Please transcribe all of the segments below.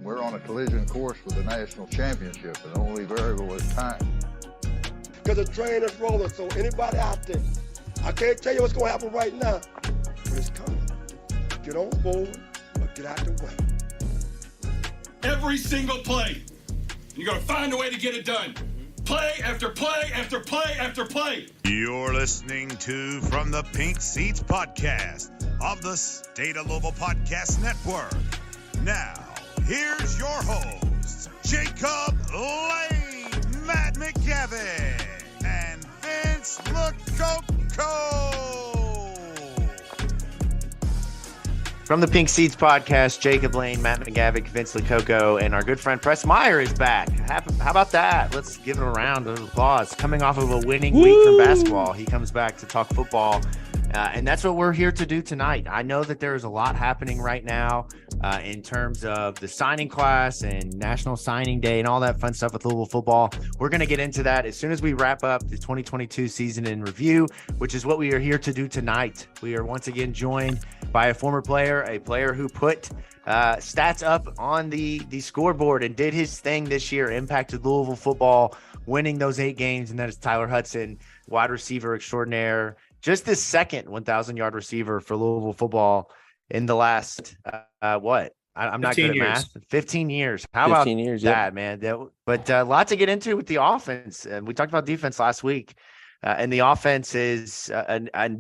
We're on a collision course with the national championship, and the only variable is time. Because the train is rolling, so anybody out there, I can't tell you what's going to happen right now, but it's coming. Get on board or get out the way. Every single play, you got to find a way to get it done. Play after play after play after play. You're listening to From the Pink Seats podcast of the State of Louisville Podcast Network. Now, here's your hosts, Jacob Lane, Matt McGavick, and Vince Lococo. From the Pink Seats podcast, Jacob Lane, Matt McGavick, Vince Lococo, and our good friend Press Meyer is back. How about that? Let's give him a round of applause. Coming off of a winning week from basketball, he comes back to talk football. And that's what we're here to do tonight. I know that there is a lot happening right now in terms of the signing class and National Signing Day and all that fun stuff with Louisville football. We're going to get into that as soon as we wrap up the 2022 season in review, which is what we are here to do tonight. We are once again joined by a former player, a player who put stats up on the scoreboard and did his thing this year, impacted Louisville football, winning those 8 games, and that is Tyler Hudson, wide receiver extraordinaire. Just the second 1,000-yard receiver for Louisville football in the last, what? I'm not good at math. 15 years. How about years, that, man? But a lot to get into with the offense. And we talked about defense last week. And the offense is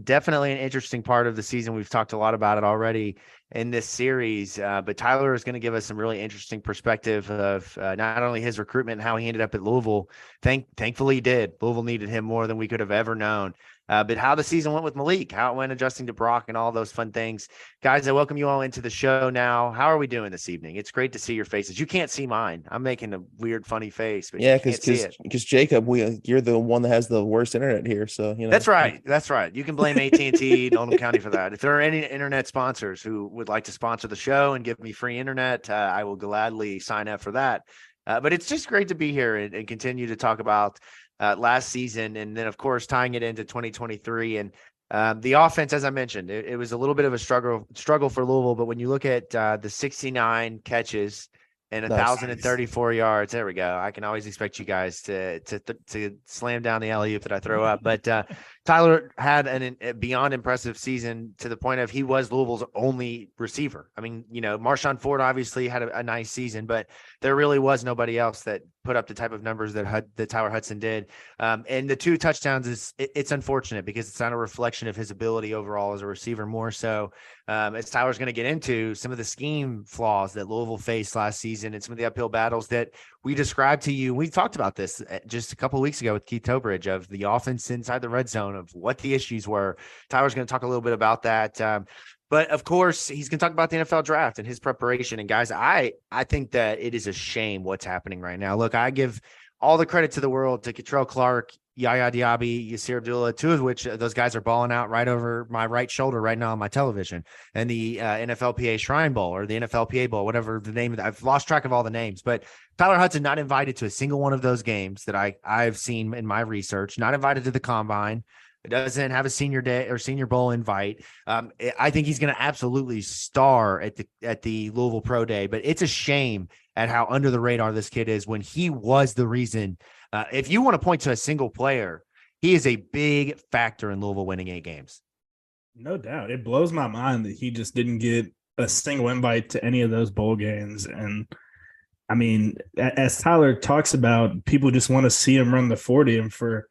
definitely an interesting part of the season. We've talked a lot about it already in this series. But Tyler is going to give us some really interesting perspective of not only his recruitment and how he ended up at Louisville. Thankfully, he did. Louisville needed him more than we could have ever known. But how the season went with Malik, how it went adjusting to Brock and all those fun things. Guys, I welcome you all into the show now. How are we doing this evening? It's great to see your faces. You can't see mine. I'm making a weird, funny face. But yeah, because Jacob, you're the one that has the worst internet here. So, you know. That's right. That's right. You can blame AT&T, Oldham County for that. If there are any internet sponsors who would like to sponsor the show and give me free internet, I will gladly sign up for that. But it's just great to be here and continue to talk about last season, and then of course tying it into 2023. And the offense, as I mentioned, it was a little bit of a struggle for Louisville, but when you look at the 69 catches and 1,034 yards, there we go. I can always expect you guys to slam down the alley-oop that I throw up. But Tyler had a beyond impressive season to the point of he was Louisville's only receiver. I mean, you know, Marshawn Ford obviously had a nice season, but there really was nobody else that put up the type of numbers that Tyler Hudson did. And the 2 touchdowns it's unfortunate because it's not a reflection of his ability overall as a receiver, more so as Tyler's going to get into some of the scheme flaws that Louisville faced last season and some of the uphill battles that we described to you. We talked about this just a couple of weeks ago with Keith Tobridge of the offense inside the red zone, of what the issues were. Tyler's going to talk a little bit about that. But of course, he's going to talk about the NFL draft and his preparation. And guys, I think that it is a shame what's happening right now. Look, I give all the credit to the world to Catrell Clark, Yaya Diaby, Yasir Abdullah, 2 of which those guys are balling out right over my right shoulder right now on my television. And the NFLPA Shrine Bowl or the NFLPA Bowl, whatever the name of I've lost track of all the names. But Tyler Hudson not invited to a single one of those games that I've seen in my research, not invited to the combine. It doesn't have a senior day or senior bowl invite. I think he's going to absolutely star at the Louisville Pro Day, but it's a shame at how under the radar this kid is when he was the reason. If you want to point to a single player, he is a big factor in Louisville winning 8 games. No doubt. It blows my mind that he just didn't get a single invite to any of those bowl games. And I mean, as Tyler talks about, people just want to see him run the 40, and for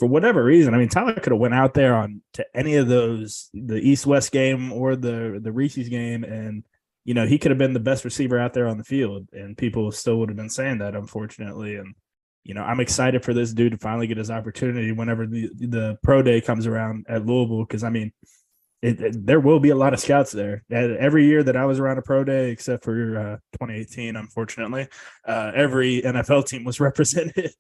whatever reason, I mean, Tyler could have went out there to any of those, the East-West game or the Reese's game, and, you know, he could have been the best receiver out there on the field, and people still would have been saying that, unfortunately. And, you know, I'm excited for this dude to finally get his opportunity whenever the pro day comes around at Louisville, because, I mean, there will be a lot of scouts there. Every year that I was around a pro day, except for 2018, unfortunately, every NFL team was represented.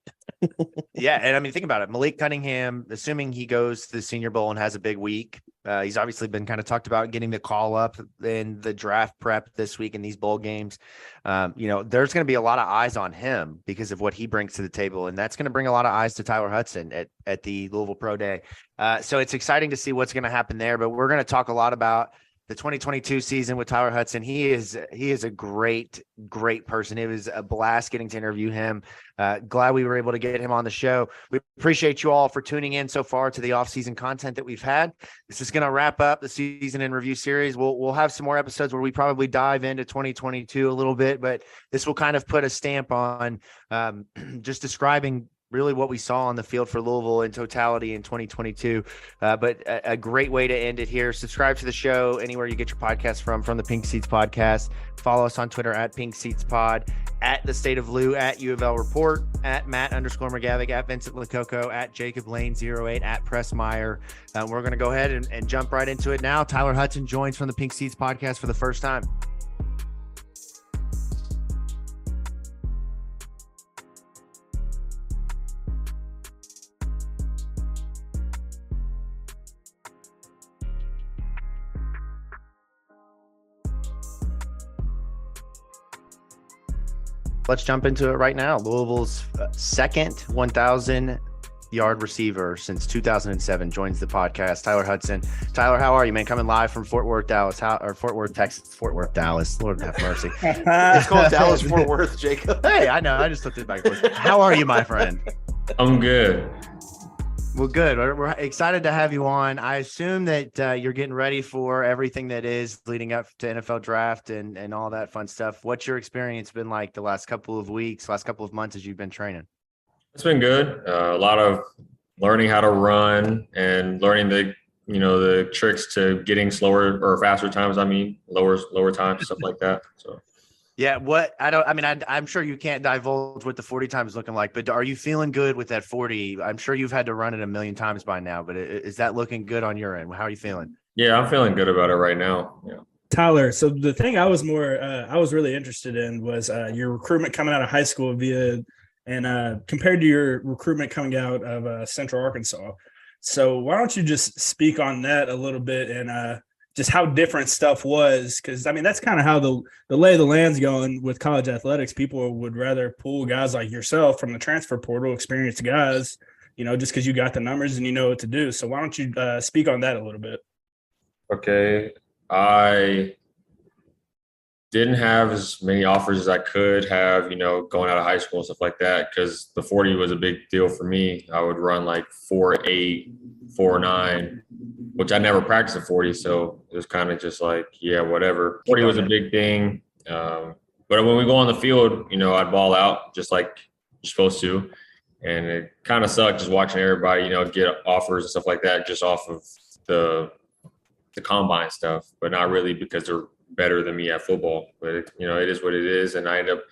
Yeah, and I mean, think about it. Malik Cunningham, assuming he goes to the Senior Bowl and has a big week, he's obviously been kind of talked about getting the call up in the draft prep this week in these bowl games. You know, there's going to be a lot of eyes on him because of what he brings to the table, and that's going to bring a lot of eyes to Tyler Hudson at the Louisville Pro Day. So it's exciting to see what's going to happen there, but we're going to talk a lot about the 2022 season with Tyler Hudson. He is a great person. It was a blast getting to interview him. Glad we were able to get him on the show. We appreciate you all for tuning in so far to the off-season content that we've had. This is going to wrap up the season in review series. We'll have some more episodes where we probably dive into 2022 a little bit, but this will kind of put a stamp on just describing really what we saw on the field for Louisville in totality in 2022. But a great way to end it here. Subscribe to the show anywhere you get your podcast from the Pink Seats Podcast. Follow us on Twitter at Pink Seats Pod, at the State of Lou, at U of L Report, at Matt_McGavick, at Vincent Lococo, at Jacob Lane 08, at Press Meyer. We're going to go ahead and jump right into it now. Tyler Hudson joins from the Pink Seats Podcast for the first time. Let's jump into it right now. Louisville's second 1,000-yard receiver since 2007 joins the podcast. Tyler Hudson. Tyler, how are you, man? Coming live from Fort Worth, Dallas. Fort Worth, Texas. Fort Worth, Dallas. Lord have mercy. It's called Dallas Fort Worth, Jacob. Hey, I know. I just looked it back. How are you, my friend? I'm good. Well, good. We're excited to have you on. I assume that you're getting ready for everything that is leading up to NFL draft and all that fun stuff. What's your experience been like the last couple of weeks, last couple of months as you've been training? It's been good. A lot of learning how to run and learning the tricks to getting slower or faster times. Lower times, stuff like that. So. Yeah, I'm sure you can't divulge what the 40 times looking like, but are you feeling good with that 40? I'm sure you've had to run it a million times by now, but is that looking good on your end? How are you feeling? Yeah, I'm feeling good about it right now. Yeah. Tyler, so the thing I was really interested in was your recruitment coming out of high school compared to your recruitment coming out of Central Arkansas. So why don't you just speak on that a little bit and just how different stuff was, because that's kind of how the lay of the land's going with college athletics. People would rather pull guys like yourself from the transfer portal, experienced guys, just because you got the numbers and you know what to do. So why don't you speak on that a little bit? Okay, I didn't have as many offers as I could have, going out of high school and stuff like that, because the 40 was a big deal for me. I would run like 4.8, 4.9. which I never practiced at 40. So it was kind of just like, yeah, whatever. 40 was a big thing. But when we go on the field, I'd ball out just like you're supposed to. And it kind of sucked just watching everybody, get offers and stuff like that just off of the combine stuff, but not really because they're better than me at football. But, it is what it is. And I ended up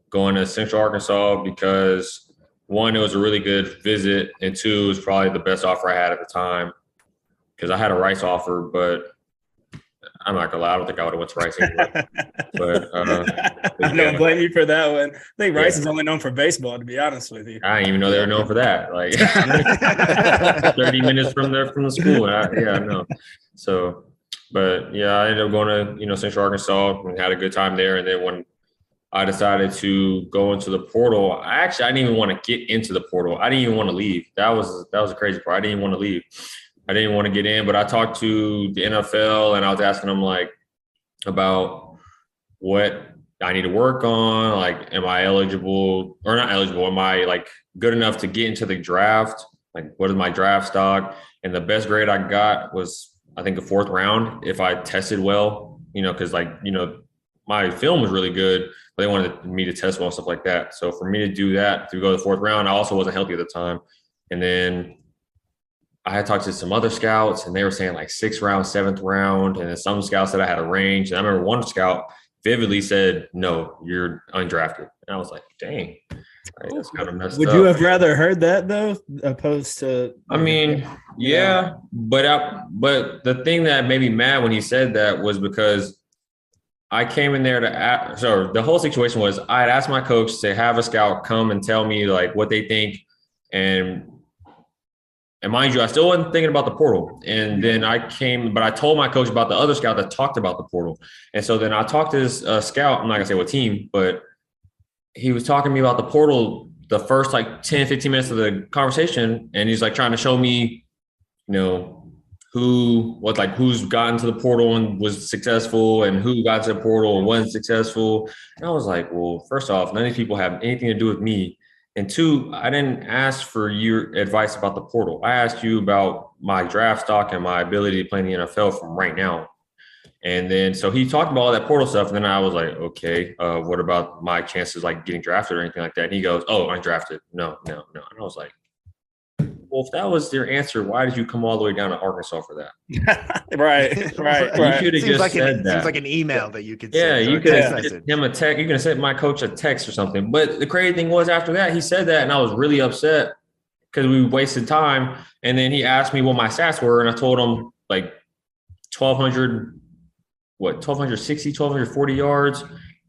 going to Central Arkansas because, one, it was a really good visit, and two, it was probably the best offer I had at the time. Because I had a Rice offer, but I'm not gonna lie, I don't think I would have went to Rice anyway. But I don't blame you for that one. I think Rice is only known for baseball, to be honest with you. I didn't even know they were known for that. Like 30 minutes from the school. I know. So, but yeah, I ended up going to Central Arkansas and had a good time there. And then when I decided to go into the portal, I didn't even want to get into the portal. I didn't even want to leave. That was the crazy part. I didn't even want to leave. I didn't want to get in, but I talked to the NFL and I was asking them about what I need to work on. Like, am I eligible or not eligible? Am I good enough to get into the draft? What is my draft stock? And the best grade I got was, I think, the 4th round if I tested well, because my film was really good, but they wanted me to test well and stuff like that. So for me to do that, to go to the 4th round, I also wasn't healthy at the time. And then I had talked to some other scouts and they were saying 6th round, 7th round. And then some scouts said I had a range. And I remember one scout vividly said, no, you're undrafted. And I was like, dang, that's kind of messed up. Would you have rather heard that though, opposed to? Yeah, but the thing that made me mad when he said that was because I came in there so the whole situation was I had asked my coach to have a scout come and tell me what they think. And mind you, I still wasn't thinking about the portal. And then but I told my coach about the other scout that talked about the portal. And so then I talked to this scout, I'm not gonna say what team, but he was talking to me about the portal the first 10, 15 minutes of the conversation. And he's trying to show me, who who's gotten to the portal and was successful and who got to the portal and wasn't successful. And I was like, well, first off, none of these people have anything to do with me. And two, I didn't ask for your advice about the portal. I asked you about my draft stock and my ability to play in the NFL from right now. And then, so he talked about all that portal stuff. And then I was like, okay, what about my chances like getting drafted or anything like that? And he goes, oh, undrafted. No. And I was like, well, if that was their answer, why did you come all the way down to Arkansas for that? right. You could have just said that. Seems like an email that you could Yeah, send. you could have sent him a text. You could have sent my coach a text or something. But the crazy thing was after that, he said that, and I was really upset because we wasted time. And then he asked me what my stats were, and I told him like 1,260, 1,240 yards,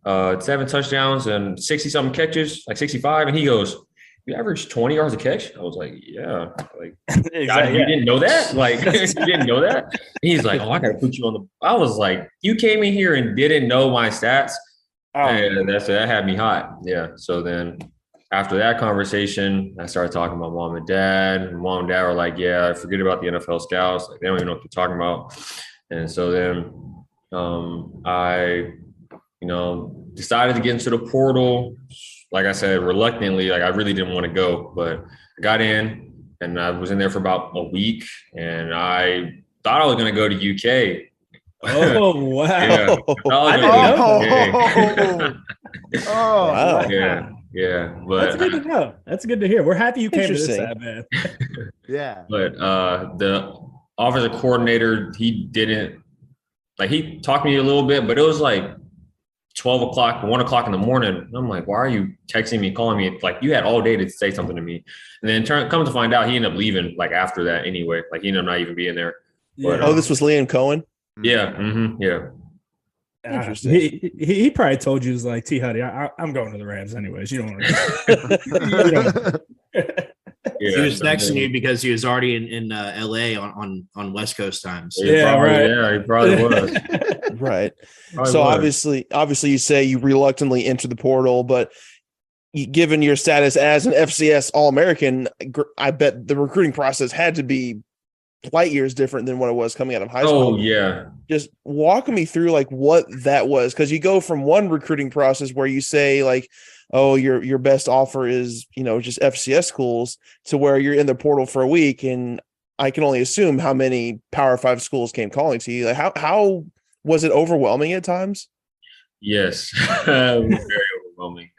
7 touchdowns, and 60-something catches, like 65. And he goes, you average 20 yards a catch? I was like, yeah. Like, Exactly. you didn't know that? Like, you didn't know that? And he's like, oh, I got to put you on the – I was like, you came in here and didn't know my stats? And that had me hot. Yeah. So then after that conversation, I started talking to my mom and dad. And mom and dad were like, yeah, forget about the NFL scouts. Like, they don't even know what they're talking about. And so then I, decided to get into the portal. Like I said, reluctantly, like I really didn't want to go, but I got in and I was in there for about a week and I thought I was going to go to UK. Oh, wow. Yeah. Wow. Yeah. But That's good to know. That's good to hear. We're happy you came to this Interesting. side, man. Yeah. But the offensive coordinator, he talked to me a little bit, but it was like 12 o'clock, 1 o'clock in the morning. And I'm like, why are you texting me, calling me? Like, you had all day to say something to me. And then come to find out, he ended up leaving like after that anyway. Like, he ended up not even being there. But, Oh, this was Liam Cohen? Yeah. Mm-hmm, yeah. Interesting. He probably told you, he was like, T. Huddy, I'm going to the Rams anyways. You don't want to Yeah, he was texting you because he was already in LA on West Coast time. So. Yeah, he probably was. Right. Probably So was. obviously you say you reluctantly enter the portal, but given your status as an FCS All-American, I bet the recruiting process had to be light years different than what it was coming out of high school. Oh, yeah. Just walk me through like what that was, because you go from one recruiting process where you say like, oh, your best offer is, just FCS schools, to where you're in the portal for a week. And I can only assume how many Power 5 schools came calling to you. Like how was it overwhelming at times? Yes. Very overwhelming.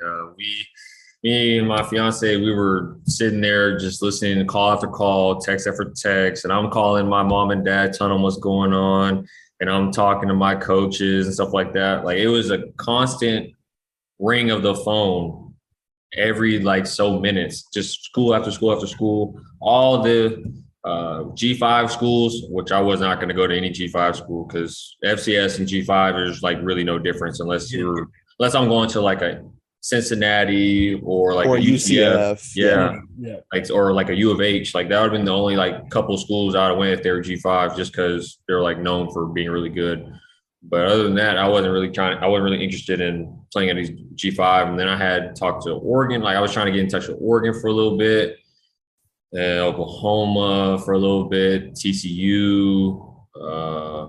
Me and my fiance, we were sitting there just listening to call after call, text after text, and I'm calling my mom and dad, telling them what's going on, and I'm talking to my coaches and stuff like that. Like, it was a constant ring of the phone every so minutes, just school after school after school. All the G5 schools, which I was not going to go to any G5 school because FCS and G5 there's really no difference unless I'm going to a Cincinnati or a UCF. Yeah. Or a U of H. That would have been the only couple schools I would have went if they were G5, just because they're known for being really good. But other than that, I wasn't really interested in playing at these G5. And then I had talked to Oregon. I was trying to get in touch with Oregon for a little bit, Oklahoma for a little bit, TCU.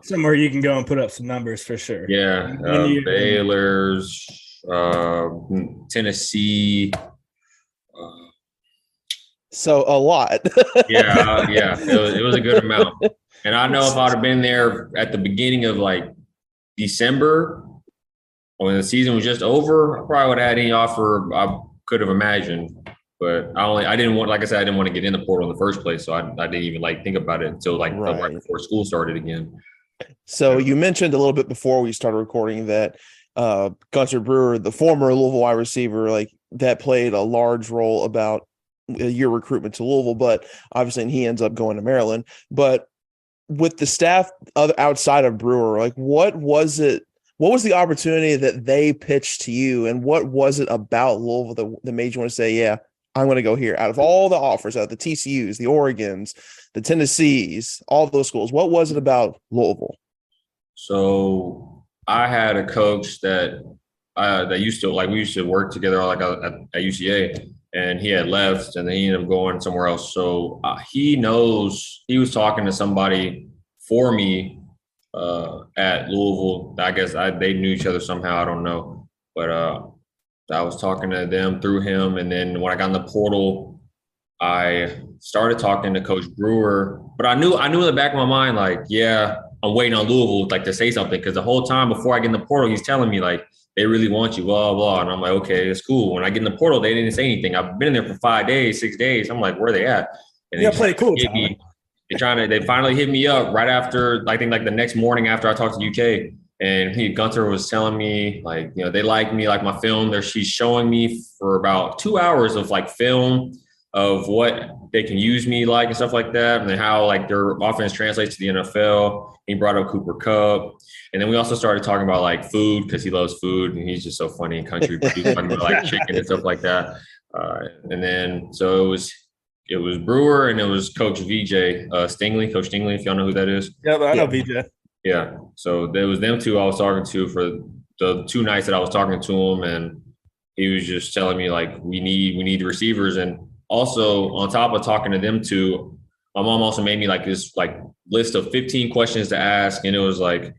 somewhere you can go and put up some numbers for sure. Yeah. Baylor's, Tennessee. So a lot. Yeah. It was a good amount. And I know if I'd have been there at the beginning of December, when the season was just over, I probably would have had any offer I could have imagined. But I didn't want to get in the portal in the first place. So I didn't even think about it until right before school started again. So you mentioned a little bit before we started recording that Gunter Brewer, the former Louisville wide receiver, that played a large role about your recruitment to Louisville, but obviously he ends up going to Maryland. But with the staff outside of Brewer, what was it? What was the opportunity that they pitched to you, and what was it about Louisville that made you want to say, yeah, I'm going to go here? Out of all the offers, out of the TCUs, the Oregons, the Tennessees, all those schools, what was it about Louisville? So I had a coach that used to we used to work together at UCA, and he had left, and then he ended up going somewhere else. So he knows he was talking to somebody for me at Louisville. I guess they knew each other somehow. I don't know, but I was talking to them through him, and then when I got in the portal, I started talking to Coach Brewer. But I knew in the back of my mind, like, yeah, I'm waiting on Louisville like to say something, because the whole time before I get in the portal, he's telling me like they really want you, blah blah. And I'm like, okay, it's cool. When I get in the portal, they didn't say anything. I've been in there for 5 days, 6 days. I'm like, where are they at? And Yeah, play cool. They finally hit me up right after, I think like the next morning after I talked to UK. And Gunter was telling me, like, you know, they like me, like my film there. She's showing me for about 2 hours of like film of what they can use me like and stuff like that. And then how like their offense translates to the NFL. He brought up Cooper Kupp. And then we also started talking about like food, because he loves food and he's just so funny in country. But he was talking about like chicken and stuff like that. And then, so it was Brewer and it was Coach VJ Stingley, Coach Stingley, if y'all know who that is. Yeah, I know VJ. Yeah. So there was them two I was talking to for the 2 nights that I was talking to him, and he was just telling me like we need receivers. And also on top of talking to them two, my mom also made me like this like list of 15 questions to ask, and it was like,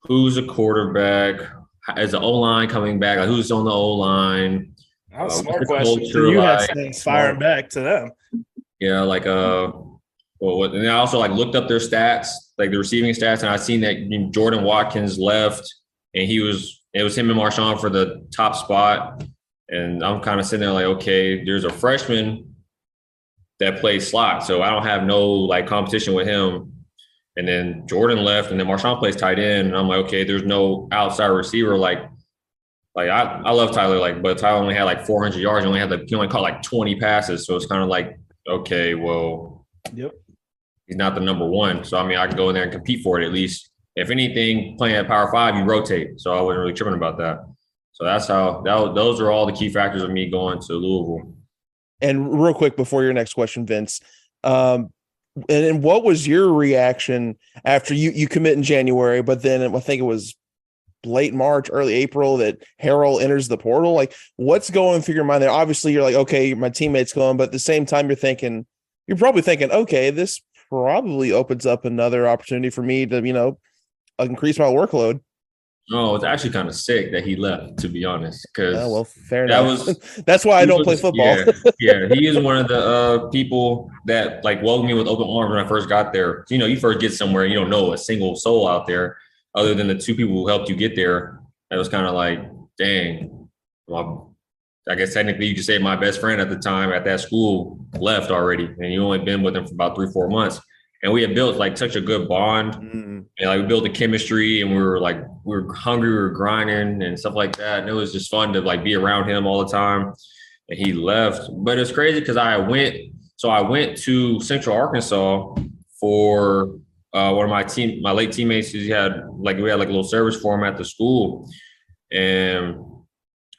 who's a quarterback? Is the O-line coming back? Like, who's on the O-line? That was smart question. So you had things firing back to them. Yeah, like and I also like looked up their stats, like the receiving stats, and I seen that Jordan Watkins left, and it was him and Marshawn for the top spot. And I'm kind of sitting there like, okay, there's a freshman that plays slot, so I don't have no like competition with him. And then Jordan left, and then Marshawn plays tight end, and I'm like, okay, there's no outside receiver like I love Tyler, like, but Tyler only had like 400 yards. He only caught like 20 passes, so it's kind of like, okay, well, yep, he's not the number one. So I mean, I can go in there and compete for it at least. If anything, playing at Power 5, you rotate. So I wasn't really tripping about that. So that's how those are all the key factors of me going to Louisville. And real quick before your next question, Vince, and what was your reaction after you commit in January, but then I think it was late March, early April that Harrell enters the portal? Like, what's going through your mind there? Obviously, you're like, okay, my teammate's going, but at the same time, you're probably thinking, okay, this probably opens up another opportunity for me to, increase my workload. Oh, it's actually kind of sick that he left, to be honest. Because fair enough. That's why I don't play football. Yeah, he is one of the people that like welcomed me with open arms when I first got there. You first get somewhere, you don't know a single soul out there other than the 2 people who helped you get there. It was kind of like, dang. Well, I guess technically you could say my best friend at the time at that school left already, and you only been with him for about 3-4 months. And we had built like such a good bond, and like we built a chemistry, and we were hungry, we were grinding and stuff like that. And it was just fun to like be around him all the time. And he left, but it's crazy because I went to Central Arkansas for one of my late teammates. We had like a little service for him at the school, and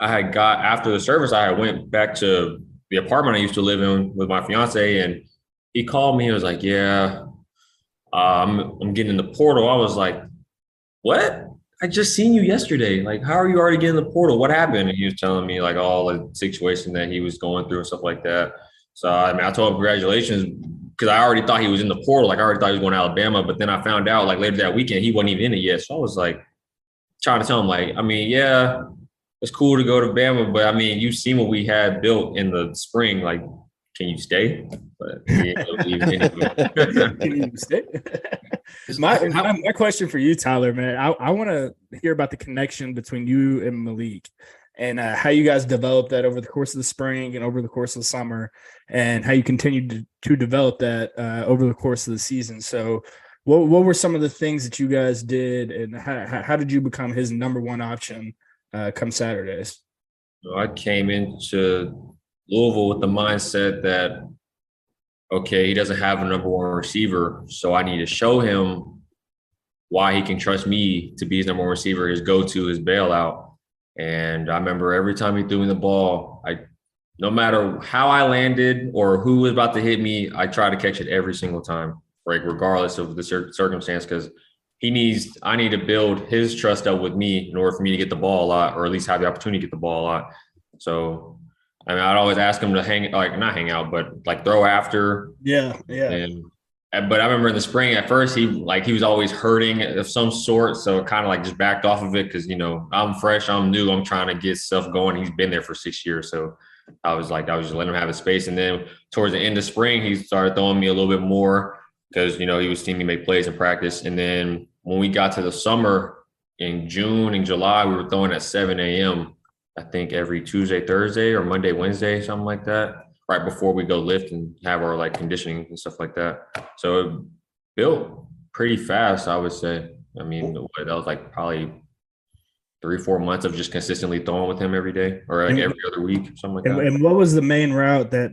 after the service, I went back to the apartment I used to live in with my fiance, and he called me. He was like, yeah, I'm getting in the portal. I was like, what? I just seen you yesterday. Like, how are you already getting in the portal? What happened? And he was telling me like all the situation that he was going through and stuff like that. So, I mean, I told him congratulations, because I already thought he was in the portal. Like, I already thought he was going to Alabama, but then I found out like later that weekend, he wasn't even in it yet. So I was like trying to tell him like, I mean, yeah, it's cool to go to Bama, but I mean, you've seen what we had built in the spring. Like, can you stay? But he ain't gonna leave anyway. Can you stay? My question for you, Tyler, man, I want to hear about the connection between you and Malik, and how you guys developed that over the course of the spring and over the course of the summer, and how you continued to develop that over the course of the season. So what were some of the things that you guys did, and how did you become his number one option come Saturdays? I came into Louisville with the mindset that, okay, he doesn't have a number one receiver, so I need to show him why he can trust me to be his number one receiver, his go-to, his bailout. And I remember every time he threw me the ball, no matter how I landed or who was about to hit me, I try to catch it every single time, like regardless of the circumstance, because I need to build his trust up with me in order for me to get the ball a lot, or at least have the opportunity to get the ball a lot. So, I mean, I'd always ask him to not hang out, but like throw after. Yeah. And But I remember in the spring, at first, he was always hurting of some sort. So it kind of like just backed off of it because, I'm fresh, I'm new, I'm trying to get stuff going. He's been there for 6 years. So I was just letting him have his space. And then towards the end of spring, he started throwing me a little bit more because, he was seeing me make plays in practice. And then when we got to the summer in June and July, we were throwing at 7 a.m., I think every Tuesday, Thursday, or Monday, Wednesday, something like that, right before we go lift and have our like conditioning and stuff like that. So it built pretty fast, I would say. I mean, that was like probably 3-4 months of just consistently throwing with him every day or like every other week, something like that. And what was the main route that,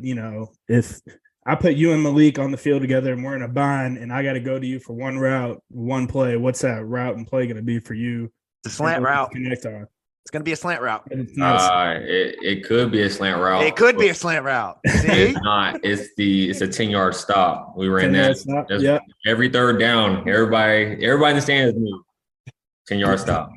if I put you and Malik on the field together and we're in a bind and I got to go to you for one route, one play, what's that route and play going to be for you? It's a slant route. Connect on. It's going to be a slant route. It could be a slant route. It could be a slant route. See? It's not. It's a 10-yard stop. We were in that. Yep. Every third down, everybody in the stands knew 10-yard stop.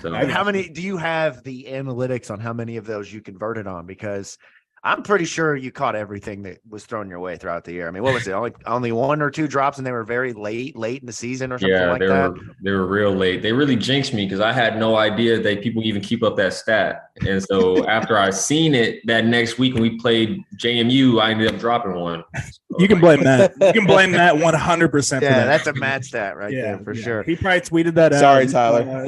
So And how many do you have the analytics on how many of those you converted on? Because I'm pretty sure you caught everything that was thrown your way throughout the year. I mean, what was it? Only 1 or 2 drops, and they were very late in the season or something like that. They were real late. They really jinxed me because I had no idea that people even keep up that stat. And so after I seen it that next week when we played JMU, I ended up dropping one. So you can blame that. You can blame that 100%. Yeah, that's a mad stat right there for sure. He probably tweeted that out. Sorry, Tyler.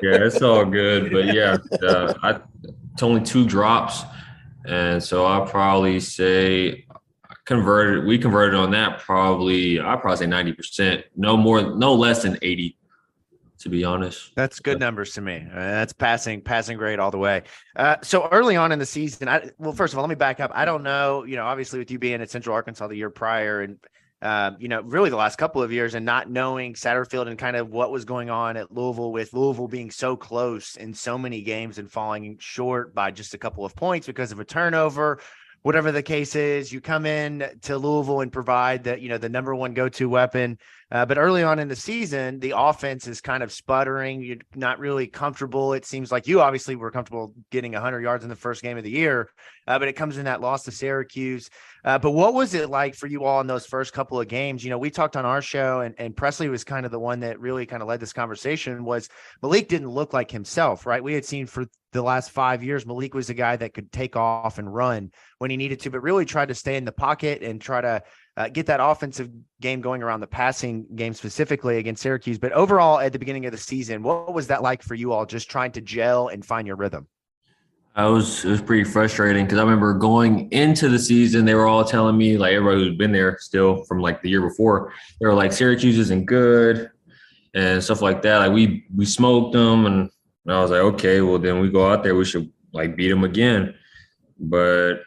Yeah, it's all good. But yeah, it's only 2 drops. And so I'll probably say we converted on that I'd probably say 90%, no less than 80, to be honest. That's good numbers to me. That's passing grade all the way. So early on in the season, first of all, let me back up. I don't know, obviously with you being at Central Arkansas the year prior and, really the last couple of years and not knowing Satterfield and kind of what was going on at Louisville with Louisville being so close in so many games and falling short by just a couple of points because of a turnover, whatever the case is, you come in to Louisville and provide the number one go-to weapon. But early on in the season, the offense is kind of sputtering. You're not really comfortable. It seems like you obviously were comfortable getting 100 yards in the first game of the year, but it comes in that loss to Syracuse. But what was it like for you all in those first couple of games? We talked on our show and Presley was kind of the one that really kind of led this conversation was Malik didn't look like himself, right? We had seen for the last 5 years, Malik was a guy that could take off and run when he needed to, but really tried to stay in the pocket and try to get that offensive game going around the passing game specifically against Syracuse. But overall, at the beginning of the season, what was that like for you all just trying to gel and find your rhythm? It was pretty frustrating because I remember going into the season, they were all telling me, like everybody who's been there still from like the year before, they were like, Syracuse isn't good and stuff like that. Like we smoked them and I was like, okay, well then we go out there, we should like beat them again. But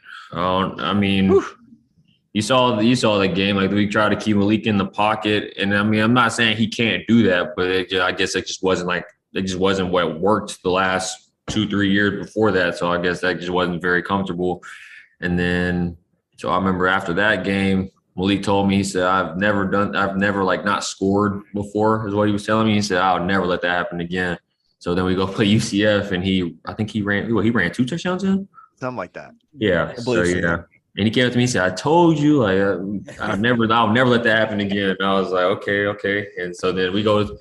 you saw the game. Like we tried to keep Malik in the pocket, and I mean, I'm not saying he can't do that, but I guess it just wasn't what worked the last 2-3 years before that. So I guess that just wasn't very comfortable. And then, so I remember after that game, Malik told me, he said, I've never like not scored before, is what he was telling me. He said, I'll never let that happen again. So then we go play UCF, and I think he ran 2 touchdowns in? Something like that. Yeah. So, yeah. And he came up to me and said, I told you, like, I'll never let that happen again. And I was like, okay. And so then we go,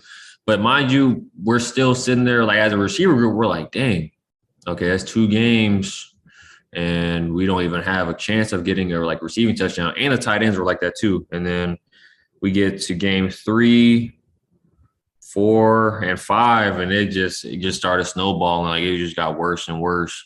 but mind you, we're still sitting there, like, as a receiver group, we're like, dang, okay, that's 2 games. And we don't even have a chance of getting a, like, receiving touchdown. And the tight ends were like that, too. And then we get to game 3, 4, and 5, and it just started snowballing. Like, it just got worse and worse.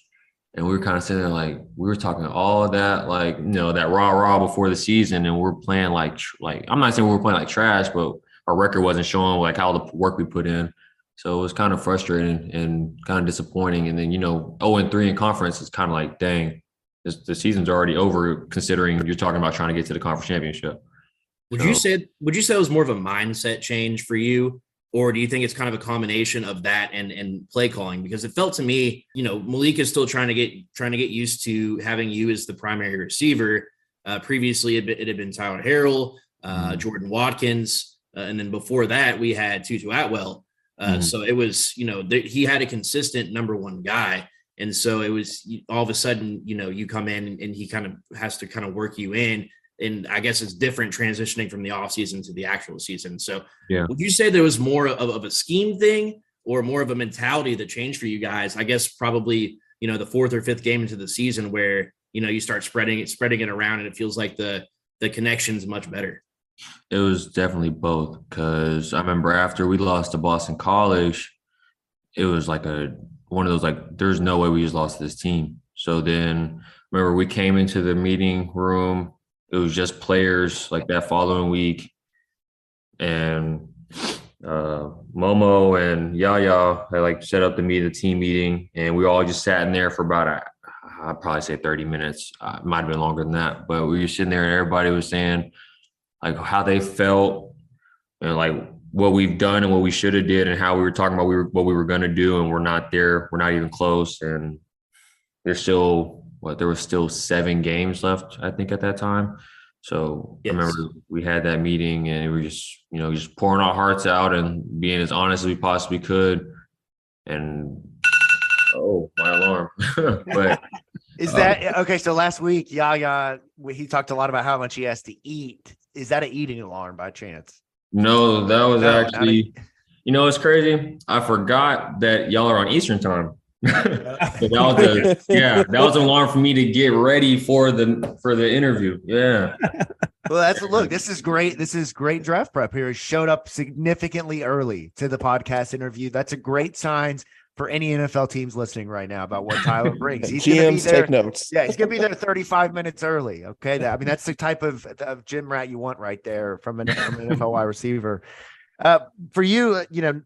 And we were kind of sitting there like, we were talking all of that, like, that rah-rah before the season. And we're playing like I'm not saying we were playing like trash, but our record wasn't showing like how the work we put in. So it was kind of frustrating and kind of disappointing. And then, 0-3 in conference is kind of like, dang, the season's already over considering you're talking about trying to get to the conference championship. Would you say it was more of a mindset change for you? Or do you think it's kind of a combination of that and play calling? Because it felt to me, Malik is still trying to get used to having you as the primary receiver. Previously, it had been Tyler Harrell, Jordan Watkins, and then before that, we had Tutu Atwell. So it was, he had a consistent number one guy. And so it was all of a sudden, you come in and he kind of has to kind of work you in. and I guess it's different transitioning from the offseason to the actual season. So Yeah. would you say there was more of a scheme thing or more of a mentality that changed for you guys? I guess probably, the fourth or fifth game into the season where, you start spreading it around and it feels like the connection's much better. It was definitely both, because I remember after we lost to Boston College, it was like one of those, like, there's no way we just lost this team. So then remember we came into the meeting room, it was just players like that following week, and Momo and Yaya had like set up the team meeting, and we all just sat in there for about I'd probably say 30 minutes. It might have been longer than that, but we were sitting there and everybody was saying like how they felt and like what we've done and what we should have did and how we were talking about what we were going to do, and we're not there. We're not even close. And there was still 7 games left, I think, at that time. So Yes. I remember we had that meeting and we were just pouring our hearts out and being as honest as we possibly could. And my alarm. But Is that okay? So last week, Yaya, he talked a lot about how much he has to eat. Is that an eating alarm by chance? no, that was actually, it's crazy. I forgot that y'all are on Eastern time. So that was an alarm for me to get ready for the interview. Yeah. Well, this is great. This is great draft prep here. He showed up significantly early to the podcast interview. That's a great sign for any NFL teams listening right now about what Tyler brings. He's going to be GMs there. take notes. Yeah, he's going to be there 35 minutes early. Okay. That's the type of gym rat you want right there from an NFL wide receiver. For you,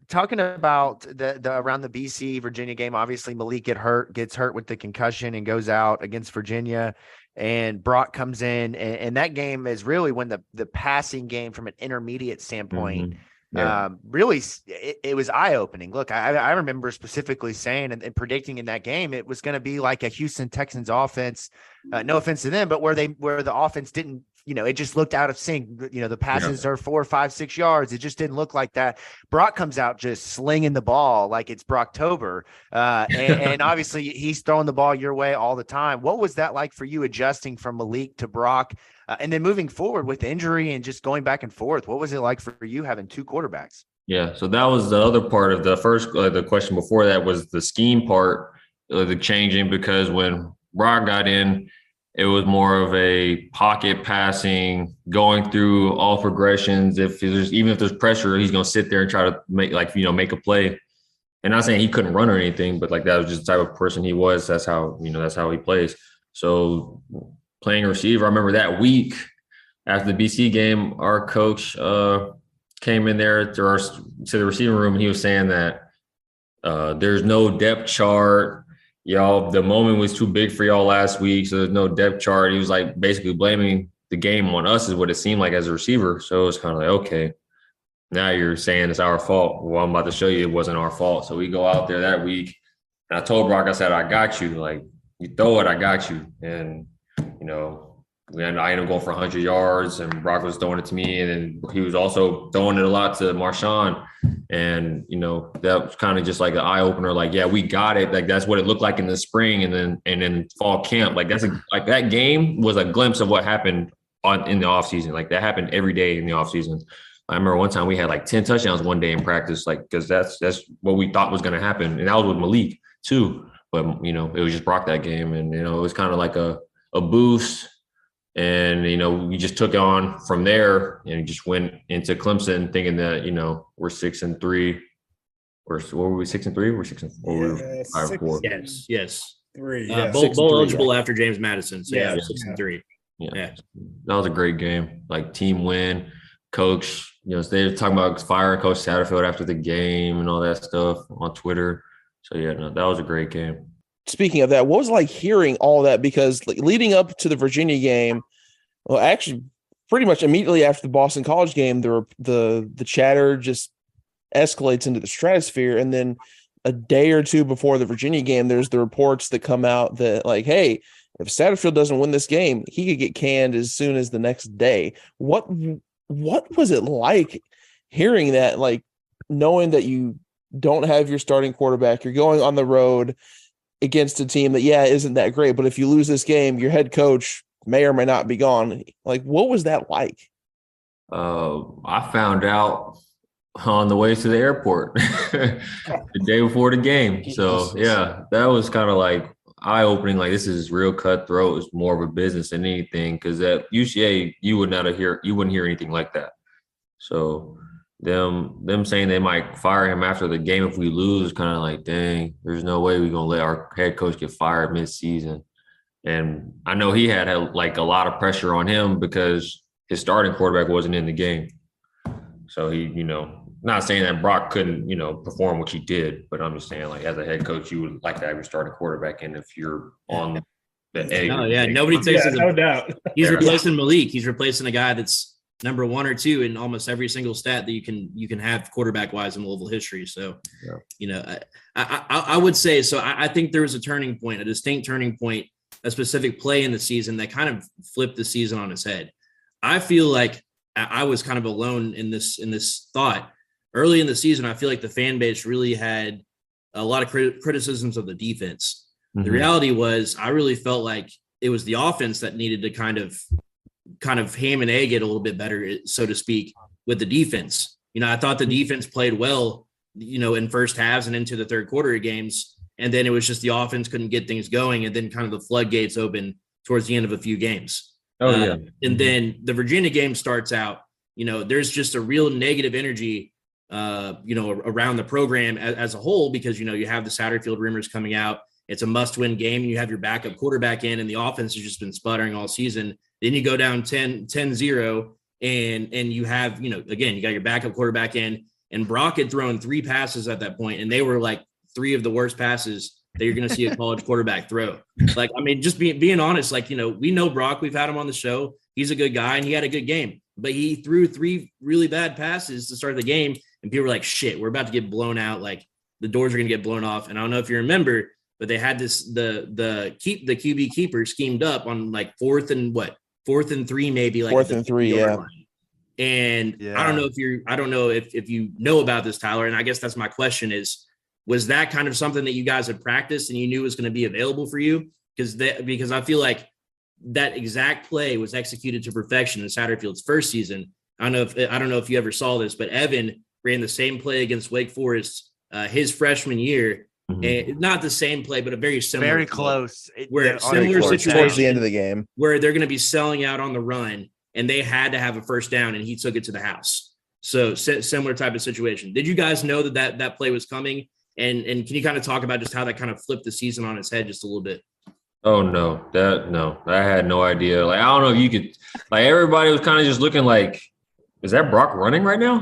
talking about the around the BC Virginia game, obviously Malik gets hurt with the concussion and goes out against Virginia, and Brock comes in, and that game is really when the passing game from an intermediate standpoint. Mm-hmm. Yeah. Really, it was eye-opening. Look, I remember specifically saying and predicting in that game it was going to be like a Houston Texans offense. No offense to them, but where the offense didn't, it just looked out of sync. The passes are 4, 5, 6 yards. It just didn't look like that. Brock comes out just slinging the ball like it's Brocktober, and obviously he's throwing the ball your way all the time. What was that like for you, adjusting from Malik to Brock? And then moving forward with injury and just going back and forth, what was it like for you having 2 quarterbacks? Yeah. So that was the other part of the first, the question before that was the scheme part, the changing, because when Brock got in, it was more of a pocket passing, going through all progressions. Even if there's pressure, he's going to sit there and try to make a play. And not saying he couldn't run or anything, but like that was just the type of person he was. That's how he plays. So playing receiver, I remember that week after the BC game, our coach came in there to the receiving room, and he was saying that there's no depth chart. Y'all, the moment was too big for y'all last week, so there's no depth chart. He was like basically blaming the game on us, is what it seemed like as a receiver. So it was kind of like, okay, now you're saying it's our fault. Well, I'm about to show you it wasn't our fault. So we go out there that week, and I told Brock, I said, I got you. Like, you throw it, I got you. And I ended up going for 100 yards, and Brock was throwing it to me, and then he was also throwing it a lot to Marshawn. And that was kind of just like an eye opener. Like, yeah, we got it. Like, that's what it looked like in the spring, and then fall camp. Like, that game was a glimpse of what happened in the offseason. Like, that happened every day in the offseason. I remember one time we had like 10 touchdowns one day in practice, like, because that's what we thought was going to happen, and that was with Malik too. But it was just Brock that game, and it was kind of like a boost. And, we just took on from there and just went into Clemson thinking that, we're 6-3. What were we, 6-3? We're 6-4. We're 5-4. Yes. 3. Bowl eligible after James Madison. So 6-3. Yeah. That was a great game. Like, team win. Coach, they were talking about firing Coach Satterfield after the game and all that stuff on Twitter. So, that was a great game. Speaking of that, what was it like hearing all that? Because leading up to the Virginia game, well, actually, pretty much immediately after the Boston College game, the chatter just escalates into the stratosphere. And then a day or two before the Virginia game, there's the reports that come out that, like, hey, if Satterfield doesn't win this game, he could get canned as soon as the next day. What was it like hearing that, like, knowing that you don't have your starting quarterback, you're going on the road against a team that, isn't that great, but if you lose this game, your head coach may or may not be gone. Like, what was that like? I found out on the way to the airport the day before the game. So yeah, that was kind of like eye-opening. Like, this is real cutthroat. It's more of a business than anything, because at UCA you wouldn't hear anything like that. So them saying they might fire him after the game if we lose, kind of like, dang, there's no way we're gonna let our head coach get fired mid-season. And I know he had like a lot of pressure on him because his starting quarterback wasn't in the game. So he, not saying that Brock couldn't, perform, which he did, but I'm just saying, like, as a head coach, you would like to have your starting quarterback in if you're on the egg. No, yeah, nobody takes it. No doubt. He's replacing Malik. He's replacing a guy that's number 1 or 2 in almost every single stat that you can have quarterback wise in Louisville history. So, I would say, so I think there was a turning point, a distinct turning point, a specific play in the season that kind of flipped the season on its head. I feel like I was kind of alone in this thought. Early in the season, I feel like the fan base really had a lot of criticisms of the defense. Mm-hmm. The reality was, I really felt like it was the offense that needed to kind of ham and egg it a little bit better, so to speak, with the defense. I thought the defense played well, in first halves and into the third quarter of games. And then it was just the offense couldn't get things going. And then kind of the floodgates open towards the end of a few games. Oh, yeah. And then the Virginia game starts out, there's just a real negative energy, around the program as a whole, because, you have the Satterfield rumors coming out. It's a must-win game. And you have your backup quarterback in, and the offense has just been sputtering all season. Then you go down 10-0, and you have, again, you got your backup quarterback in, and Brock had thrown 3 passes at that point, and they were like 3 of the worst passes that you're going to see a college quarterback throw. Like, I mean, just being honest, like, we know Brock, we've had him on the show. He's a good guy and he had a good game, but he threw 3 really bad passes to start the game. And people were like, shit, we're about to get blown out. Like, the doors are going to get blown off. And I don't know if you remember, but they had the QB keeper schemed up on like 4th and 3, maybe like 4th and 3. Yeah. Line. And yeah. I don't know if you know about this, Tyler. And I guess that's my question was that kind of something that you guys had practiced and you knew was going to be available for you? Because I feel like that exact play was executed to perfection in Satterfield's first season. I don't know if you ever saw this, but Evan ran the same play against Wake Forest his freshman year. Mm-hmm. And not the same play, but a very similar, very close. Where similar situation towards the end of the game, where they're going to be selling out on the run, and they had to have a first down, and he took it to the house. So similar type of situation. Did you guys know that play was coming? And can you kind of talk about just how that kind of flipped the season on its head just a little bit? Oh, no, I had no idea. Like, I don't know if you could, like, everybody was kind of just looking like, is that Brock running right now?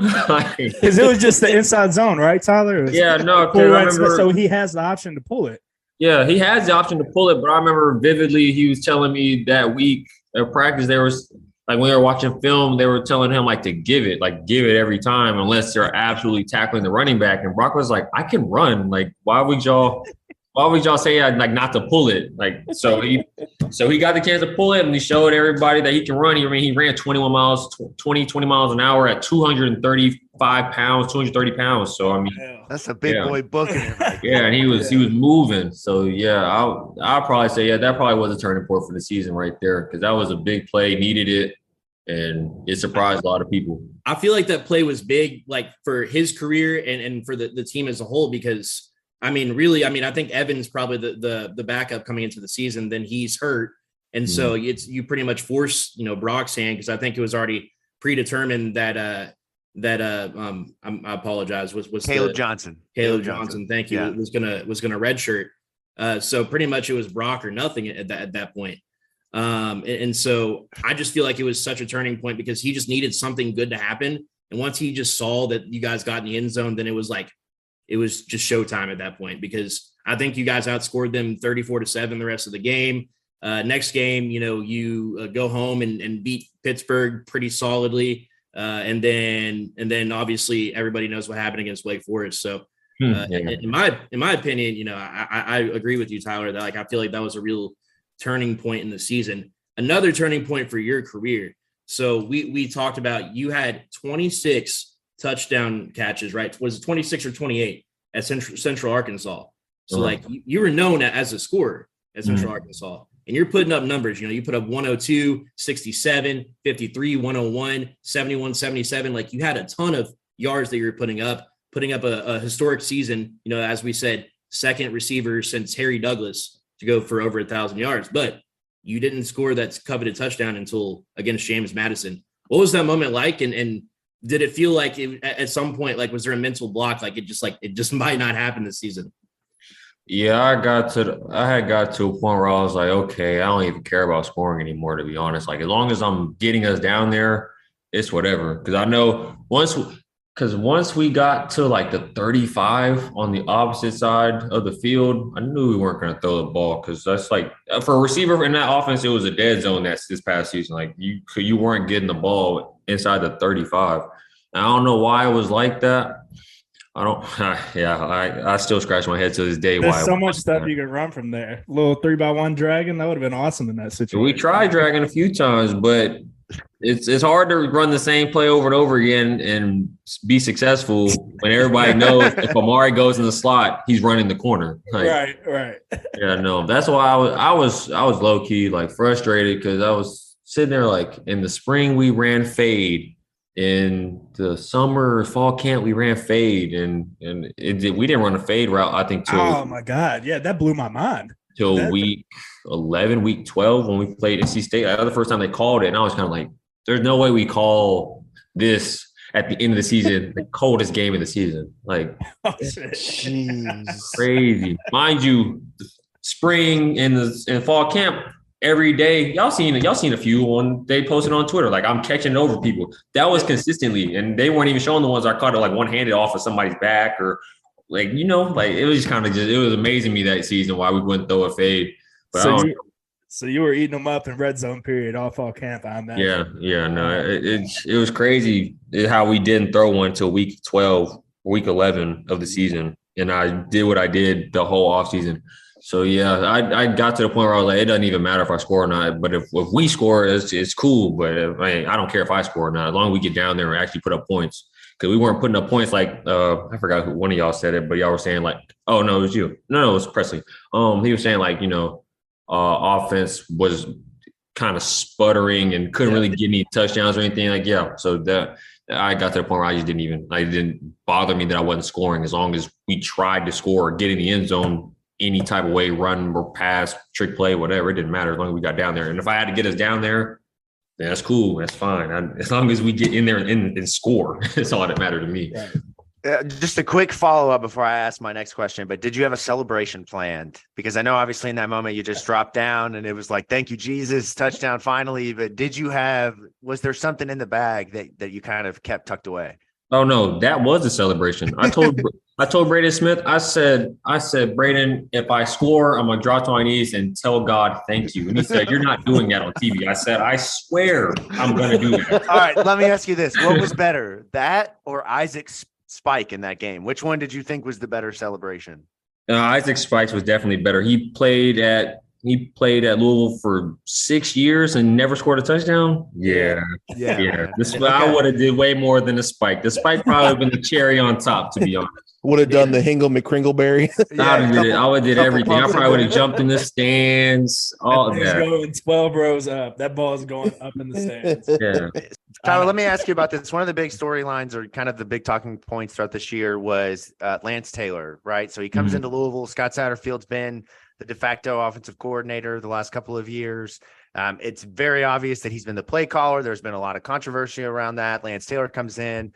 Because it was just the inside zone, right, Tyler? Yeah, no. I remember, so he has the option to pull it. Yeah, he has the option to pull it, but I remember vividly he was telling me that week at practice, there was, like, when they were watching film, they were telling him, like, to give it every time unless they're absolutely tackling the running back. And Brock was like, I can run. Like, why would y'all say like not to pull it? Like, so he got the chance to pull it, and he showed everybody that he can run. He ran 20 miles an hour at 235 pounds, 230 pounds. So, I mean, that's a big boy booking him. Yeah, and he was moving. So, yeah, I'll probably say, that probably was a turning point for the season right there, because that was a big play, needed it, and it surprised a lot of people. I feel like that play was big, like, for his career and for the team as a whole, because I think Evan's probably the backup coming into the season. Then he's hurt, and so you pretty much force Brock's hand, because I think it was already predetermined that I apologize was Caleb Johnson. Caleb Johnson, thank you. Yeah. was gonna redshirt. So pretty much it was Brock or nothing at that point. And so I just feel like it was such a turning point, because he just needed something good to happen. And once he just saw that you guys got in the end zone, then it was just showtime at that point, because I think you guys outscored them 34-7 the rest of the game. Next game, you go home and beat Pittsburgh pretty solidly. And then obviously everybody knows what happened against Wake Forest. So in my opinion, I agree with you, Tyler, that I feel like that was a real turning point in the season. Another turning point for your career. So we talked about, you had 26 touchdown catches, right? Was it 26 or 28 at Central Arkansas? So you were known as a scorer at Central Arkansas. and you're putting up numbers. You put up 102, 67, 53, 101, 71, 77. Like, you had a ton of yards that you were putting up a historic season, as we said, second receiver since Harry Douglas to go for over 1,000 yards. But you didn't score that coveted touchdown until against James Madison. What was that moment like? And did it feel like at some point, like, was there a mental block? Like, it just might not happen this season? Yeah, I had got to a point where I was like, okay, I don't even care about scoring anymore, to be honest. Like, as long as I'm getting us down there, it's whatever. Because I know once we got to like the 35 on the opposite side of the field, I knew we weren't going to throw the ball, because that's like, for a receiver in that offense, it was a dead zone this past season. Like, you weren't getting the ball inside the 35. And I don't know why it was like that. I still scratch my head to this day. There's so much stuff you could run from there. Little 3x1 dragon, that would have been awesome in that situation. We tried dragging a few times, but it's hard to run the same play over and over again and be successful when everybody knows if Amari goes in the slot, he's running the corner. Like, right. Yeah, no, that's why I was low key like frustrated, because I was sitting there like, in the spring we ran fade. In the summer, fall camp, we ran fade, and we didn't run a fade route, I think, till, oh my God. Yeah, that blew my mind. Till week 11, week 12, when we played NC State. That was the first time they called it, and I was kind of like, there's no way we call this at the end of the season, the coldest game of the season. Like, crazy. Mind you, spring and fall camp, every day, y'all seen a few on they posted on Twitter. Like, I'm catching over people. That was consistently, and they weren't even showing the ones I caught it like one-handed off of somebody's back, or like, like, it was kind of it was amazing me that season why we wouldn't throw a fade. But so you were eating them up in red zone period all fall camp, I imagine. Yeah, no, it was crazy how we didn't throw one until week 12, week 11 of the season, and I did what I did the whole offseason. So, yeah, I got to the point where I was like, it doesn't even matter if I score or not. But if we score, it's cool. But I don't care if I score or not, as long as we get down there and actually put up points. Because we weren't putting up points like I forgot who one of y'all said it, but y'all were saying like, oh, no, it was you. No, it was Presley. He was saying like, offense was kind of sputtering and couldn't really get any touchdowns or anything. Like, yeah, so that I got to the point where it didn't bother me that I wasn't scoring, as long as we tried to score or get in the end zone any type of way, run or pass, trick play, whatever. It didn't matter as long as we got down there. And if I had to get us down there, then that's cool. That's fine. As long as we get in there and score, that's all that mattered to me. Just a quick follow-up before I ask my next question, but did you have a celebration planned? Because I know obviously in that moment you just dropped down and it was like, thank you, Jesus, touchdown finally. But was there something in the bag that you kind of kept tucked away? Oh no, that was a celebration. I told Braden Smith, I said, Braden, if I score, I'm gonna drop to my knees and tell God thank you. And he said, you're not doing that on TV. I said, I swear I'm gonna do that. All right, let me ask you this: what was better, that or Isaac's spike in that game? Which one did you think was the better celebration? Isaac Spikes was definitely better. He played at Louisville for 6 years and never scored a touchdown. Yeah. I would have did way more than the spike. The spike probably would have been the cherry on top, to be honest. Would have done the Hingle McCringleberry. I would have did everything. I probably would have jumped in the stands. All of that. Going 12 rows up. That ball is going up in the stands. Yeah. Tyler, let me ask you about this. One of the big storylines, or kind of the big talking points throughout this year, was Lance Taylor, right? So he comes into Louisville. Scott Satterfield's been the de facto offensive coordinator the last couple of years. It's very obvious that he's been the play caller. There's been a lot of controversy around that. Lance Taylor comes in.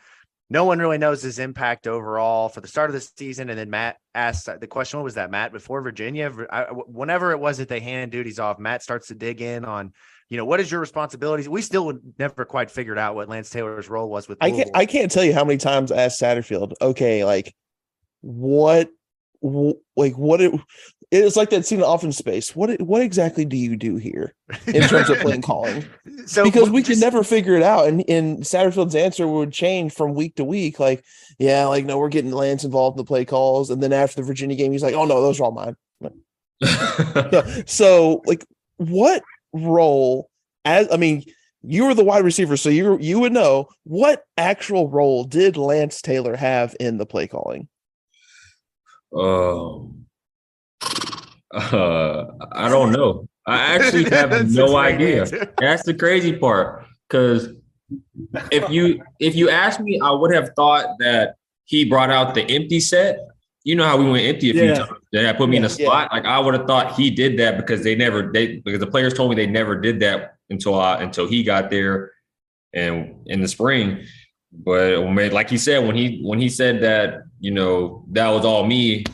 No one really knows his impact overall for the start of the season. And then Matt asked the question, what was that, Matt? Before Virginia, whenever it was that they hand duties off, Matt starts to dig in on, what is your responsibilities? We still never quite figured out what Lance Taylor's role was with Louisville. I can't tell you how many times I asked Satterfield, okay, like what it's like that scene in Office Space. What exactly do you do here in terms of playing calling? Because we could never figure it out. And Satterfield's answer would change from week to week. Like, yeah, like, no, we're getting Lance involved in the play calls. And then after the Virginia game, he's like, oh no, those are all mine. So like, what role you were the wide receiver, so you would know, what actual role did Lance Taylor have in the play calling? I don't know. I actually have That's no a great idea. answer. That's the crazy part. Because if you asked me, I would have thought that he brought out the empty set. You know how we went empty a few times. They had put me in a slot. Like I would have thought he did that because because the players told me they never did that until he got there and in the spring. But like he said, when he said that, that was all me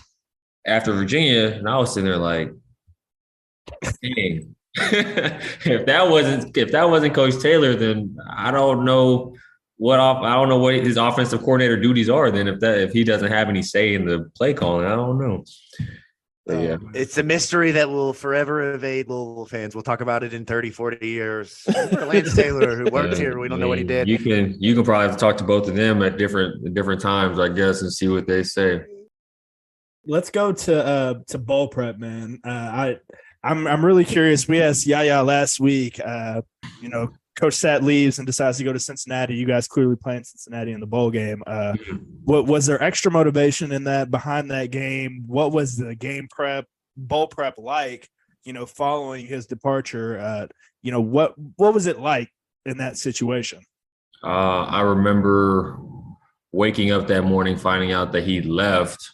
after Virginia, and I was sitting there like, dang. if that wasn't Coach Taylor, then I don't know what his offensive coordinator duties are. Then if he doesn't have any say in the play calling, I don't know. But yeah, it's a mystery that will forever evade Louisville fans. We'll talk about it in 30, 40 years. Lance Taylor, who works here, we don't know what he did. You can probably have to talk to both of them at different times, I guess, and see what they say. Let's go to bowl prep, man. I'm really curious. We asked Yaya last week. Coach Sat leaves and decides to go to Cincinnati. You guys clearly playing Cincinnati in the bowl game. What was there extra motivation in that behind that game? What was the bowl prep like? Following his departure. What was it like in that situation? I remember waking up that morning, finding out that he left,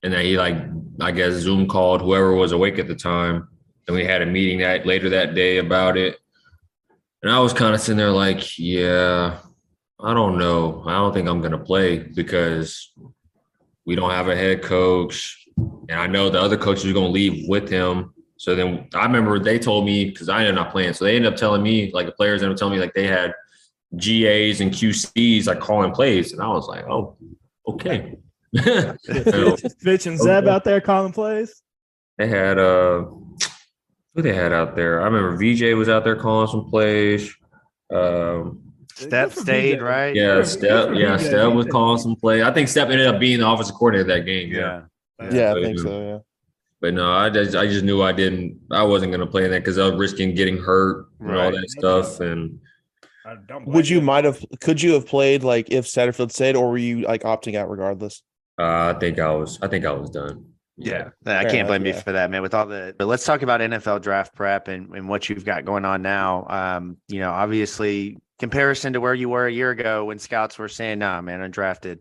and that he I guess Zoom called whoever was awake at the time, and we had a meeting later that day about it. And I was kind of sitting there like, yeah, I don't know. I don't think I'm going to play because we don't have a head coach. And I know the other coach is going to leave with him. So then I remember they told me, because I ended up not playing. So they ended up telling me, the players ended up telling me, they had GAs and QCs, calling plays. And I was like, oh, okay. Fitch and Zeb out there calling plays? They had who they had out there? I remember VJ was out there calling some plays. Step stayed, right? Yeah, Step was calling some plays. I think Step ended up being the offensive coordinator that game. Yeah, I think so. Yeah. But no, I just knew I wasn't going to play in that because I was risking getting hurt and all that stuff. And could you have played if Satterfield stayed, or were you opting out regardless? I think I was done. Yeah, I can't blame you for that, man. But let's talk about NFL draft prep and what you've got going on now. Obviously, comparison to where you were a year ago when scouts were saying, "Nah, man, undrafted."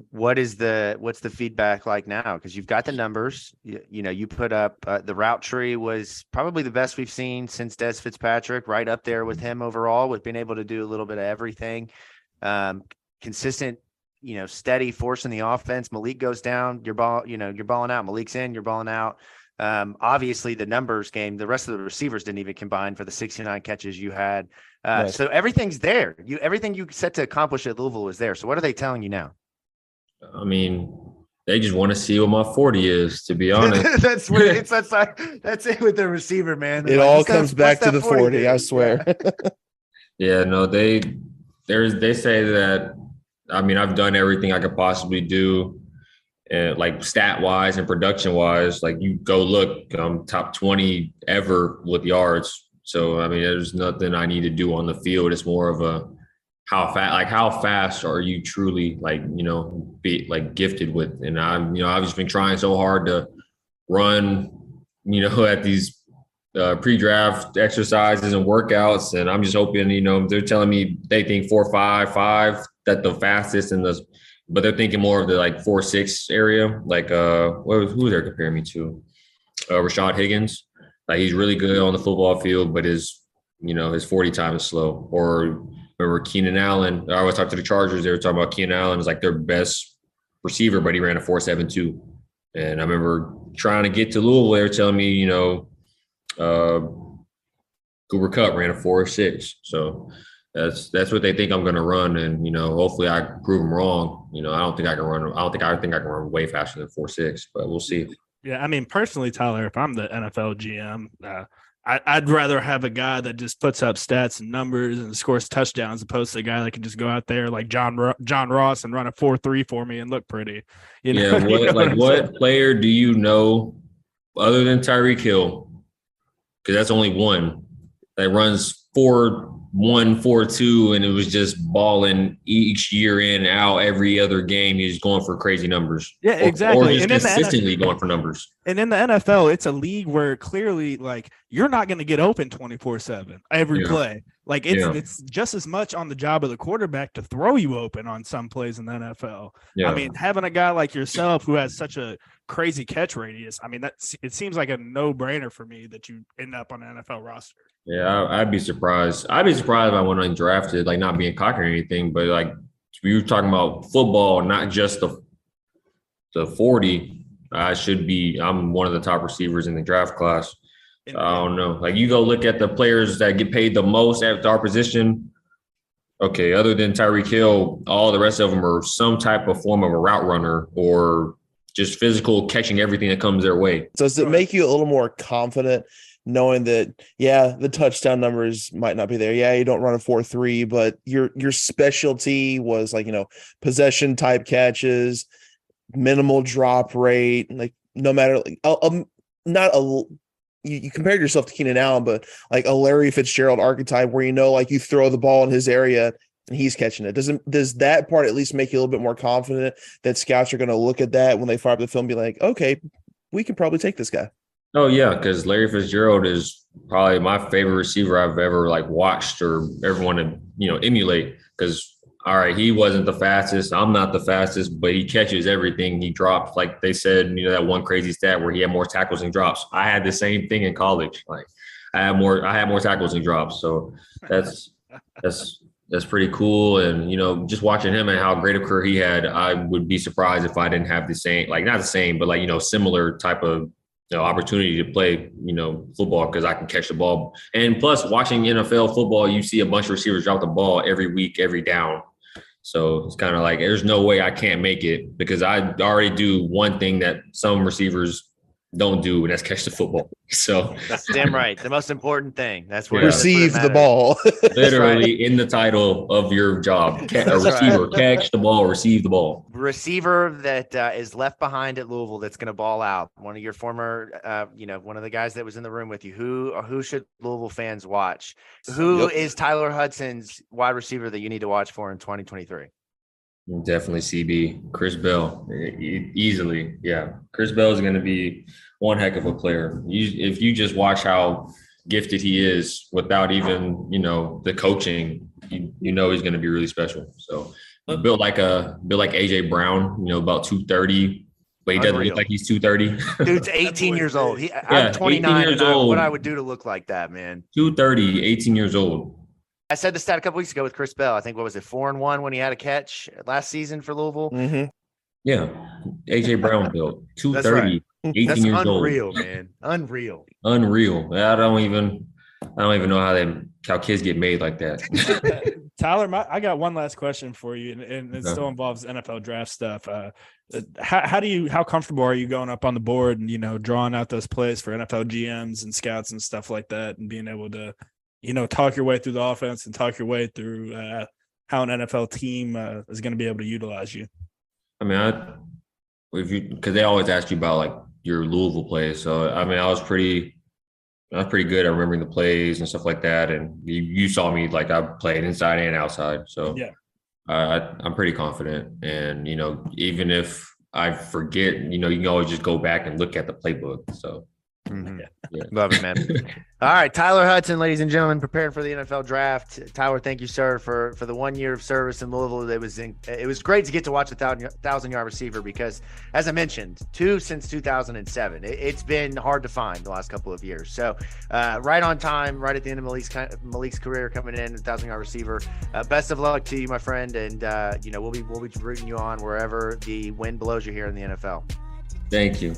What's the feedback like now? Because you've got the numbers. You put up the route tree was probably the best we've seen since Des Fitzpatrick, right up there with him overall, with being able to do a little bit of everything. Consistent. Steady force in the offense. Malik goes down, you're balling out. Malik's in, you're balling out. Obviously the numbers game, the rest of the receivers didn't even combine for the 69 catches you had. Nice. So everything's there. Everything you set to accomplish at Louisville is there. So what are they telling you now? I mean, they just want to see what my 40 is, to be honest. That's it with the receiver, man. It all comes back to the 40, I swear. Yeah, no, they say that. I mean, I've done everything I could possibly do, and stat wise and production wise. You go look, I'm top 20 ever with yards. So I mean, there's nothing I need to do on the field. It's more of a how fast are you truly be gifted with? And I've just been trying so hard to run, at these pre-draft exercises and workouts, and I'm just hoping, they're telling me they think 4.55. That the fastest but they're thinking more of the 4.6 area. Who they're comparing me to? Rashad Higgins. He's really good on the football field, but his 40 time is slow. Or remember Keenan Allen? I always talk to the Chargers. They were talking about Keenan Allen as their best receiver, but he ran a 4.72. And I remember trying to get to Louisville. They were telling me, Cooper Kupp ran a 4.6. So that's what they think I'm going to run, and hopefully I prove them wrong. I think I can run way faster than 4.6, but we'll see. Yeah, I mean, personally, Tyler, if I'm the NFL GM, I'd rather have a guy that just puts up stats and numbers and scores touchdowns, opposed to a guy that can just go out there like John Ross and run a 4.3 for me and look pretty. What player do you know other than Tyreek Hill? Because that's only one that runs 4.1, 4.2, and it was just balling each year in and out every other game. He's going for crazy numbers. Yeah, exactly. Or just consistently going for numbers. And in the NFL, it's a league where clearly, like, you're not going to get open 24/7 every play. Like, it's just as much on the job of the quarterback to throw you open on some plays in the NFL. I mean, having a guy like yourself who has such a crazy catch radius, I mean, it seems like a no-brainer for me that you end up on an NFL roster. Yeah, I'd be surprised. I'd be surprised if I went undrafted, like not being cocky or anything, but like we were talking about football, not just the 40. I'm one of the top receivers in the draft class. So I don't know. Like you go look at the players that get paid the most at our position. Okay, other than Tyreek Hill, all the rest of them are some type of form of a route runner or just physical catching everything that comes their way. So does it make you a little more confident knowing that, the touchdown numbers might not be there. Yeah, you don't run a 4.3, but your specialty was like, possession type catches, minimal drop rate, like no matter you compared yourself to Keenan Allen, but like a Larry Fitzgerald archetype where like you throw the ball in his area and he's catching it. Does that part at least make you a little bit more confident that scouts are going to look at that when they fire up the film and be like, okay, we can probably take this guy? Oh yeah, because Larry Fitzgerald is probably my favorite receiver I've ever like watched or ever want to emulate. Because all right, he wasn't the fastest. I'm not the fastest, but he catches everything he drops. Like they said, that one crazy stat where he had more tackles and drops. I had the same thing in college. Like I had more tackles and drops. So that's pretty cool. And just watching him and how great a career he had, I would be surprised if I didn't have the same, like not the same, but like similar type of opportunity to play football because I can catch the ball. And plus, watching NFL football, you see a bunch of receivers drop the ball every week, every down. So it's kind of like there's no way I can't make it because I already do one thing that some receivers don't do, and that's catch the football. So that's damn right. The most important thing. That's where receive the ball. Literally in the title of your job. A receiver, catch the ball, receive the ball. Receiver that is left behind at Louisville that's going to ball out. One of your former, one of the guys that was in the room with you. Who should Louisville fans watch? Who is Tyler Hudson's wide receiver that you need to watch for in 2023? Definitely CB, Chris Bell, easily. Yeah, Chris Bell is going to be one heck of a player. If you just watch how gifted he is without even, the coaching, he's going to be really special. So built like AJ Brown, about 230, but he doesn't look like he's 230. Dude's 18 years old. I'm 29 years old. What I would do to look like that, man. 230, 18 years old. I said the stat a couple weeks ago with Chris Bell. I think, 4-1 when he had a catch last season for Louisville? Mm-hmm. Yeah. AJ Brown built 230, right. 18 years old. Unreal, man. Unreal. I don't even know how kids get made like that. Tyler, I got one last question for you, and it still involves NFL draft stuff. How comfortable are you going up on the board and, drawing out those plays for NFL GMs and scouts and stuff like that and being able to talk your way through the offense and talk your way through how an NFL team is going to be able to utilize you? I mean, because they always ask you about like your Louisville plays. So, I mean, I was pretty good at remembering the plays and stuff like that. And you saw me, like I played inside and outside. So yeah, I'm pretty confident. And, even if I forget, you can always just go back and look at the playbook. So. Mm-hmm. Yeah. Love it, man. All right, Tyler Hudson, ladies and gentlemen, preparing for the NFL draft. Tyler, thank you, sir, for the 1 year of service in Louisville. It was great to get to watch a 1,000-yard receiver because, as I mentioned, 2 since 2007. It's been hard to find the last couple of years. So, right on time, right at the end of Malik's career, coming in, 1,000-yard receiver. Best of luck to you, my friend, and we'll be rooting you on wherever the wind blows you here in the NFL. Thank you.